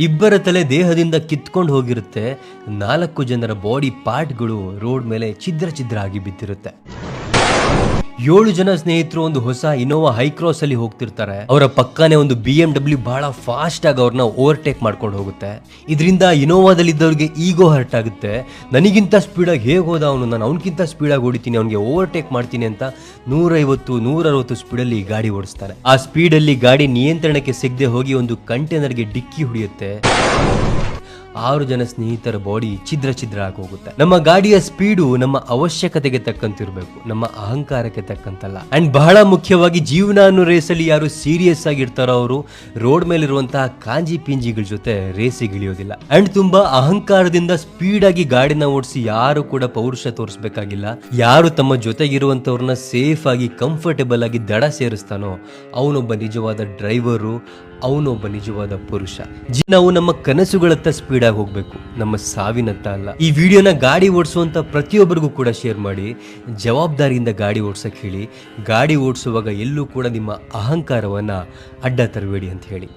ಇಬ್ಬರ ತಲೆ ದೇಹದಿಂದ ಕಿತ್ಕೊಂಡು ಹೋಗಿರುತ್ತೆ. 4 ಜನರ ಬಾಡಿ ಪಾರ್ಟ್ಗಳು ರೋಡ್ ಮೇಲೆ ಛಿದ್ರ ಛಿದ್ರ ಆಗಿ ಬಿದ್ದಿರುತ್ತೆ. 7 ಜನ ಸ್ನೇಹಿತರು ಒಂದು ಹೊಸ ಇನೋವಾ ಹೈಕ್ರಾಸ್ ಅಲ್ಲಿ ಹೋಗ್ತಿರ್ತಾರೆ. ಅವರ ಪಕ್ಕನೆ ಒಂದು BMW ಬಹಳ ಫಾಸ್ಟ್ ಆಗಿ ಅವ್ರನ್ನ ಓವರ್ಟೇಕ್ ಮಾಡ್ಕೊಂಡು ಹೋಗುತ್ತೆ. ಇದರಿಂದ ಇನೋವಾದಲ್ಲಿದ್ದವ್ರಿಗೆ ಈಗೋ ಹರ್ಟ್ ಆಗುತ್ತೆ. ನನಗಿಂತ ಸ್ಪೀಡಾಗಿ ಹೇಗೆ ಹೋದ ಅವನು, ನಾನು ಅವನಕ್ಕಿಂತ ಸ್ಪೀಡಾಗಿ ಹೊಡಿತೀನಿ, ಅವನಿಗೆ ಓವರ್ಟೇಕ್ ಮಾಡ್ತೀನಿ ಅಂತ 150-160 ಸ್ಪೀಡಲ್ಲಿ ಗಾಡಿ ಓಡಿಸ್ತಾನೆ. ಆ ಸ್ಪೀಡಲ್ಲಿ ಗಾಡಿ ನಿಯಂತ್ರಣಕ್ಕೆ ಸಿಗದೆ ಹೋಗಿ ಒಂದು ಕಂಟೈನರ್ಗೆ ಡಿಕ್ಕಿ ಹೊಡೆಯುತ್ತೆ. 6 ಜನ ಸ್ನೇಹಿತರ ಬಾಡಿ ಛಿದ್ರ ಛಿದ್ರ ಆಗಿ ಹೋಗುತ್ತೆ. ನಮ್ಮ ಗಾಡಿಯ ಸ್ಪೀಡು ನಮ್ಮ ಅವಶ್ಯಕತೆಗೆ ತಕ್ಕಂತಿರ್ಬೇಕು, ನಮ್ಮ ಅಹಂಕಾರಕ್ಕೆ ತಕ್ಕಂತಲ್ಲ. ಅಂಡ್ ಬಹಳ ಮುಖ್ಯವಾಗಿ ಜೀವನ ಅನ್ನೋ ರೇಸಲ್ಲಿ ಯಾರು ಸೀರಿಯಸ್ ಆಗಿರ್ತಾರೋ ಅವರು ರೋಡ್ ಮೇಲಿರುವಂತಹ ಕಾಂಜಿ ಪಿಂಜಿಗಳ ಜೊತೆ ರೇಸಿಗೆ ಇಳಿಯೋದಿಲ್ಲ. ಅಂಡ್ ತುಂಬಾ ಅಹಂಕಾರದಿಂದ ಸ್ಪೀಡ್ ಆಗಿ ಗಾಡಿನ ಓಡಿಸಿ ಯಾರು ಕೂಡ ಪೌರುಷ ತೋರಿಸಬೇಕಾಗಿಲ್ಲ. ಯಾರು ತಮ್ಮ ಜೊತೆಗಿರುವಂತವ್ರನ್ನ ಸೇಫ್ ಆಗಿ ಕಂಫರ್ಟೇಬಲ್ ಆಗಿ ದಡ ಸೇರಿಸ್ತಾನೋ ಅವನೊಬ್ಬ ನಿಜವಾದ ಡ್ರೈವರು, ಅವನೊಬ್ಬ ನಿಜವಾದ ಪುರುಷ. ನಾವು ನಮ್ಮ ಕನಸುಗಳತ್ತ ಸ್ಪೀಡ್ ಆಗಿ ಹೋಗ್ಬೇಕು, ನಮ್ಮ ಸಾವಿನತ್ತ ಅಲ್ಲ. ಈ ವಿಡಿಯೋನ ಗಾಡಿ ಓಡಿಸುವಂತ ಪ್ರತಿಯೊಬ್ಬರಿಗೂ ಕೂಡ ಶೇರ್ ಮಾಡಿ. ಜವಾಬ್ದಾರಿಯಿಂದ ಗಾಡಿ ಓಡಿಸಕ್ ಹೇಳಿ. ಗಾಡಿ ಓಡಿಸುವಾಗ ಎಲ್ಲೂ ಕೂಡ ನಿಮ್ಮ ಅಹಂಕಾರವನ್ನ ಅಡ್ಡ ತರಬೇಡಿ ಅಂತ ಹೇಳಿ.